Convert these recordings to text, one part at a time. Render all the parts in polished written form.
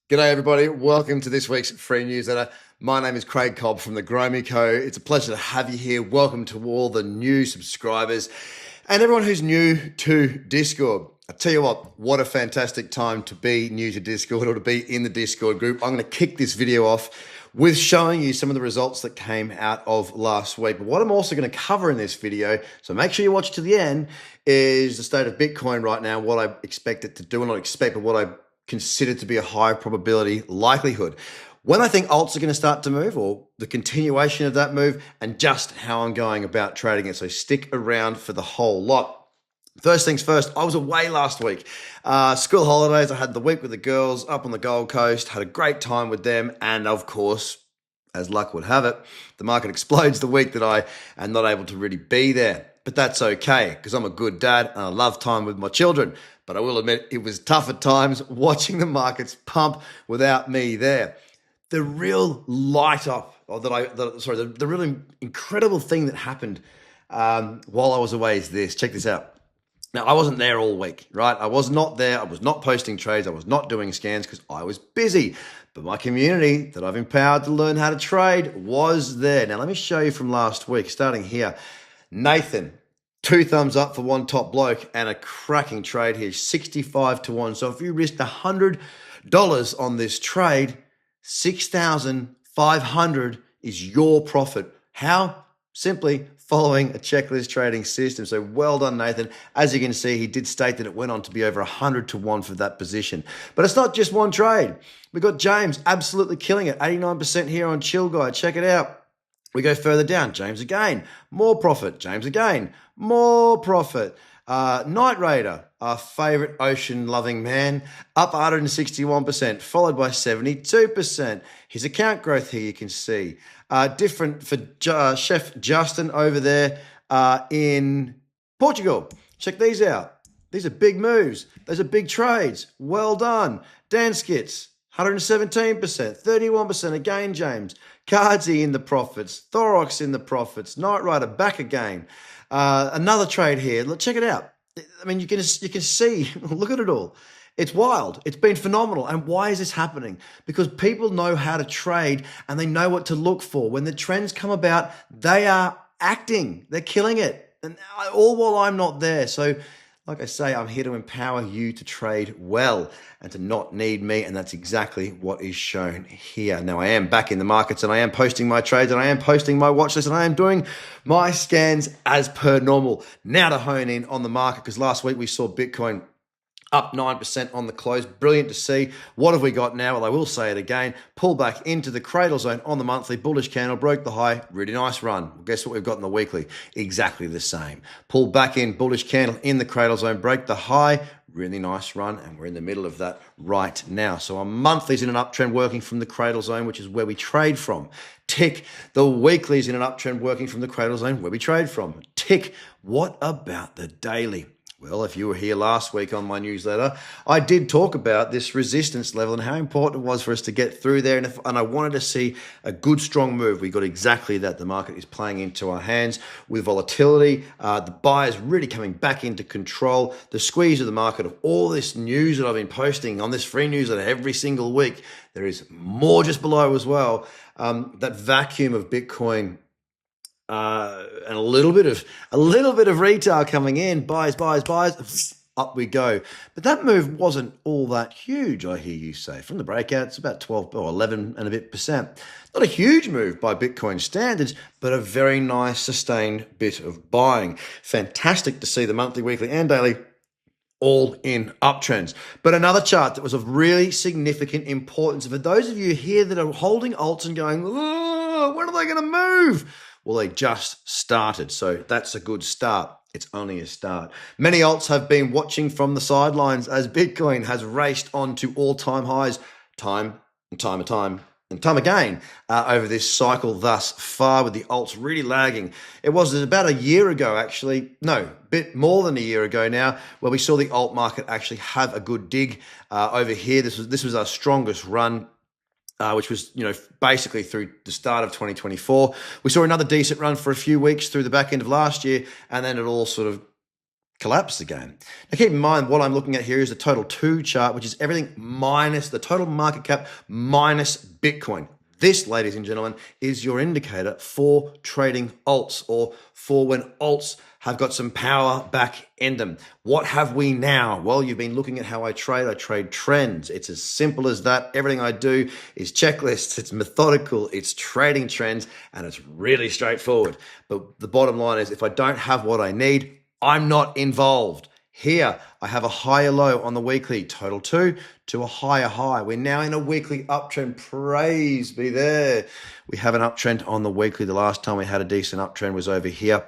G'day everybody, welcome to this week's free newsletter. My name is Craig Cobb from the Grow Me Co. It's a pleasure to have you here. Welcome to all the new subscribers and everyone who's new to Discord. I tell you what a fantastic time to be new to Discord or to be in the Discord group. I'm going to kick this video off with showing you some of the results that came out of last week. But what I'm also going to cover in this video, so make sure you watch to the end, is the state of Bitcoin right now, what I expect it to do, and not expect, but what I considered to be a high probability likelihood. When I think alts are going to start to move, or the continuation of that move, and just how I'm going about trading it. So stick around for the whole lot. First things first, I was away last week. School holidays, I had the week with the girls up on the Gold Coast, had a great time with them, and of course, as luck would have it, the market explodes the week that I am not able to really be there. But that's okay, because I'm a good dad and I love time with my children. But I will admit it was tough at times watching the markets pump without me there. The real light up, or the really incredible thing that happened while I was away is this. Check this out. Now, I wasn't there all week, right? I was not there. I was not posting trades. I was not doing scans because I was busy. But my community that I've empowered to learn how to trade was there. Now, let me show you from last week, starting here. Nathan, 2 thumbs up for one top bloke and a cracking trade here, 65 to 1. So if you risked $100 on this trade, 6,500 is your profit. How? Simply following a checklist trading system. So well done, Nathan. As you can see, he did state that it went on to be over 100 to 1 for that position. But it's not just one trade. We've got James absolutely killing it, 89% here on Chill Guide. Check it out. We go further down. James again, more profit. James again, more profit. Night Raider, our favorite ocean-loving man, up 161%, followed by 72%. His account growth here you can see. Different for Chef Justin over there in Portugal. Check these out. These are big moves. Those are big trades. Well done. Dan Skits, 117%, 31% again, James. Cardsy in the profits. Thorox in the profits. Night Rider back again. Another trade here. Look, check it out. I mean, you can see, look at it all. It's wild. It's been phenomenal. And why is this happening? Because people know how to trade and they know what to look for. When the trends come about, they are acting. They're killing it. And all while I'm not there. So like I say, I'm here to empower you to trade well and to not need me, and that's exactly what is shown here. Now, I am back in the markets, and I am posting my trades, and I am posting my watch list, and I am doing my scans as per normal. Now to hone in on the market, because last week we saw Bitcoin up 9% on the close. Brilliant to see. What have we got now? Well, I will say it again. Pullback into the cradle zone on the monthly. Bullish candle, broke the high. Really nice run. Well, guess what we've got in the weekly? Exactly the same. Pull back in, bullish candle in the cradle zone, break the high. Really nice run, and we're in the middle of that right now. So our monthly's in an uptrend working from the cradle zone, which is where we trade from. Tick. The weekly's in an uptrend working from the cradle zone, where we trade from. Tick. What about the daily? Well, if you were here last week on my newsletter, I did talk about this resistance level and how important it was for us to get through there. And I wanted to see a good, strong move. We got exactly that. The market is playing into our hands with volatility. The buyers really coming back into control. The squeeze of the market of all this news that I've been posting on this free newsletter every single week. There is more just below as well. That vacuum of Bitcoin. And a little bit of retail coming in, buys, up we go. But that move wasn't all that huge, I hear you say. From the breakout, it's about 12 or 11 and a bit percent. Not a huge move by Bitcoin standards, but a very nice sustained bit of buying. Fantastic to see the monthly, weekly, and daily all in uptrends. But another chart that was of really significant importance for those of you here that are holding alts and going, oh, when are they going to move? Well, they just started, so that's a good start. It's only a start. Many alts have been watching from the sidelines as Bitcoin has raced on to all-time highs time and time again over this cycle thus far, with the alts really lagging. It was about a year ago, actually, no, a bit more than a year ago now, where we saw the alt market actually have a good dig over here. This was our strongest run. Which was, basically through the start of 2024. We saw another decent run for a few weeks through the back end of last year, and then it all sort of collapse again. Now keep in mind what I'm looking at here is the total 2 chart, which is everything minus the total market cap minus Bitcoin. This, ladies and gentlemen, is your indicator for trading alts, or for when alts have got some power back in them. What have we now? Well, you've been looking at how I trade trends. It's as simple as that. Everything I do is checklists, it's methodical, it's trading trends, and it's really straightforward. But the bottom line is, if I don't have what I need, I'm not involved. Here, I have a higher low on the weekly, total 2 to a higher high. We're now in a weekly uptrend. Praise be there. We have an uptrend on the weekly. The last time we had a decent uptrend was over here.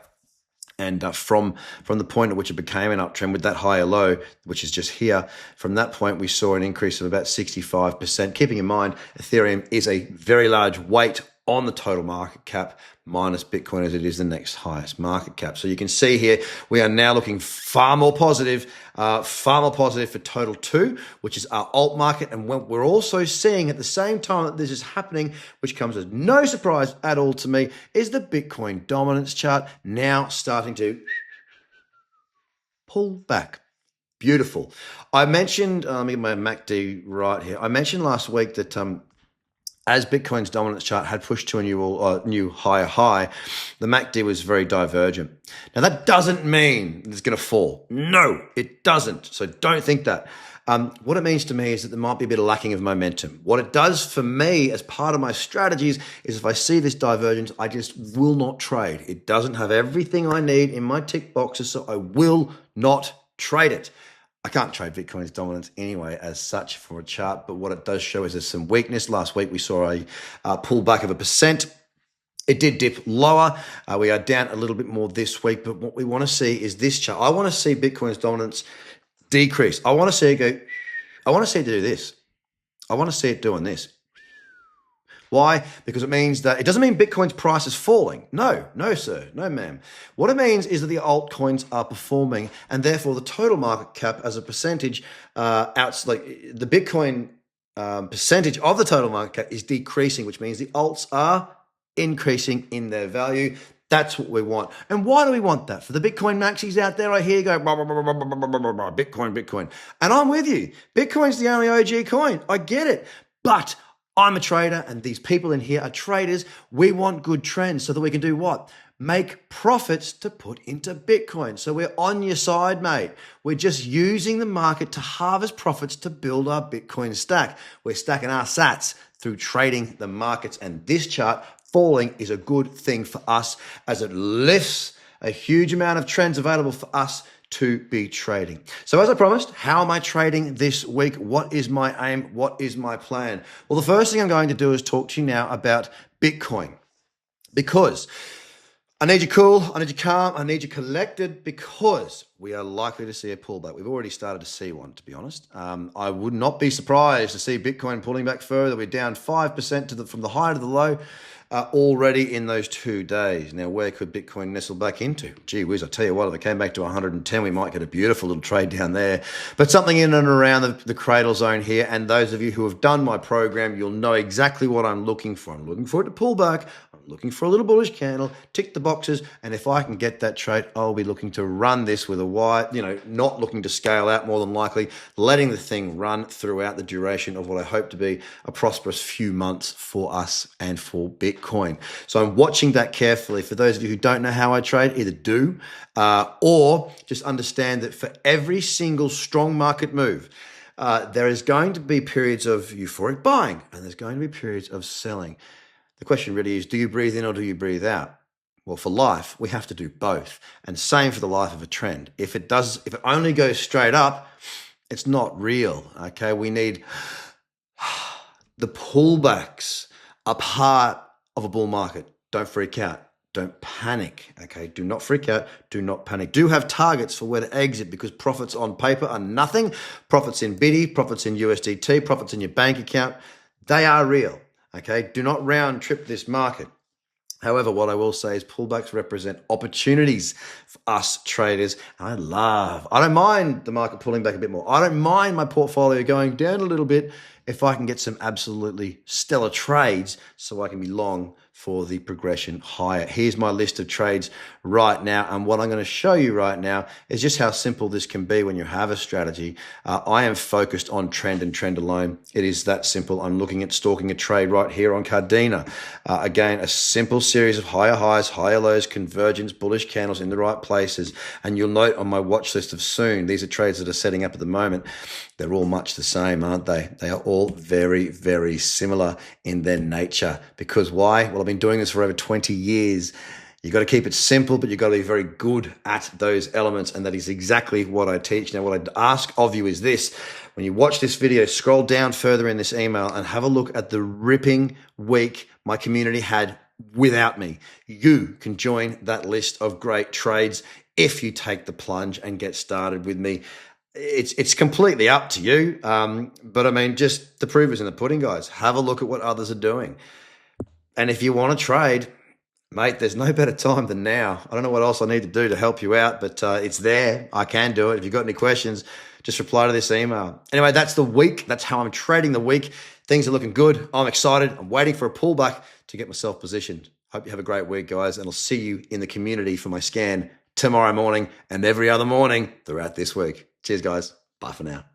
And from the point at which it became an uptrend with that higher low, which is just here, from that point, we saw an increase of about 65%. Keeping in mind, Ethereum is a very large weight on the total market cap minus Bitcoin, as it is the next highest market cap. So you can see here, we are now looking far more positive for total 2, which is our alt market. And what we're also seeing at the same time that this is happening, which comes as no surprise at all to me, is the Bitcoin dominance chart now starting to pull back. Beautiful. I mentioned, let me get my MACD right here. I mentioned last week that as Bitcoin's dominance chart had pushed to a new higher high, the MACD was very divergent. Now, that doesn't mean it's going to fall. No, it doesn't. So don't think that. What it means to me is that there might be a bit of lacking of momentum. What it does for me as part of my strategies is, if I see this divergence, I just will not trade. It doesn't have everything I need in my tick boxes, so I will not trade it. I can't trade Bitcoin's dominance anyway as such for a chart, but what it does show is there's some weakness. Last week we saw a pullback of 1%. It did dip lower. We are down a little bit more this week, but what we want to see is this chart. I want to see Bitcoin's dominance decrease. I want to see it go, I want to see it do this. I want to see it doing this. Why? Because it means that it doesn't mean Bitcoin's price is falling. No, sir, no, ma'am. What it means is that the altcoins are performing, and therefore the total market cap as a percentage, the Bitcoin percentage of the total market cap is decreasing, which means the alts are increasing in their value. That's what we want. And why do we want that? For the Bitcoin maxis out there, I hear you go, Bitcoin. And I'm with you. Bitcoin's the only OG coin. I get it. But I'm a trader, and these people in here are traders. We want good trends so that we can do what? Make profits to put into Bitcoin. So we're on your side, mate. We're just using the market to harvest profits to build our Bitcoin stack. We're stacking our sats through trading the markets, and this chart falling is a good thing for us as it lifts a huge amount of trends available for us to be trading. So as I promised, how am I trading this week? What is my aim? What is my plan? Well, the first thing I'm going to do is talk to you now about Bitcoin, because I need you cool, I need you calm, I need you collected, because we are likely to see a pullback. We've already started to see one, to be honest. I would not be surprised to see Bitcoin pulling back further. We're down 5% from the high to the low already in those 2 days. Now, where could Bitcoin nestle back into? Gee whiz, I tell you what, if it came back to 110, we might get a beautiful little trade down there. But something in and around the cradle zone here, and those of you who have done my program, you'll know exactly what I'm looking for. I'm looking for it to pull back. I'm looking for a little bullish candle, tick the boxes, and if I can get that trade, I'll be looking to run this with a wide, not looking to scale out more than likely, letting the thing run throughout the duration of what I hope to be a prosperous few months for us and for Bitcoin. So I'm watching that carefully. For those of you who don't know how I trade, either do or just understand that for every single strong market move, there is going to be periods of euphoric buying and there's going to be periods of selling. The question really is, do you breathe in or do you breathe out? Well, for life, we have to do both. And same for the life of a trend. If it only goes straight up, it's not real. Okay, we need the pullbacks are part of a bull market. Don't freak out. Don't panic. Okay, do not freak out. Do not panic. Do have targets for where to exit, because profits on paper are nothing. Profits in BIDI, profits in USDT, profits in your bank account, they are real. Okay, do not round trip this market. However, what I will say is pullbacks represent opportunities for us traders. I don't mind the market pulling back a bit more. I don't mind my portfolio going down a little bit if I can get some absolutely stellar trades so I can be long for the progression higher. Here's my list of trades right now. And what I'm going to show you right now is just how simple this can be when you have a strategy. I am focused on trend and trend alone. It is that simple. I'm looking at stalking a trade right here on Cardina. Again, a simple series of higher highs, higher lows, convergence, bullish candles in the right places. And you'll note on my watch list of soon, these are trades that are setting up at the moment. They're all much the same, aren't they? They are all very, very similar in their nature. Because why? Well, I've been doing this for over 20 years. You've got to keep it simple, but you've got to be very good at those elements. And that is exactly what I teach. Now, what I ask of you is this. When you watch this video, scroll down further in this email and have a look at the ripping week my community had without me. You can join that list of great trades if you take the plunge and get started with me. It's completely up to you. But I mean, just the proof is in the pudding, guys. Have a look at what others are doing. And if you want to trade, mate, there's no better time than now. I don't know what else I need to do to help you out, but it's there. I can do it. If you've got any questions, just reply to this email. Anyway, that's the week. That's how I'm trading the week. Things are looking good. I'm excited. I'm waiting for a pullback to get myself positioned. Hope you have a great week, guys, and I'll see you in the community for my scan tomorrow morning and every other morning throughout this week. Cheers, guys. Bye for now.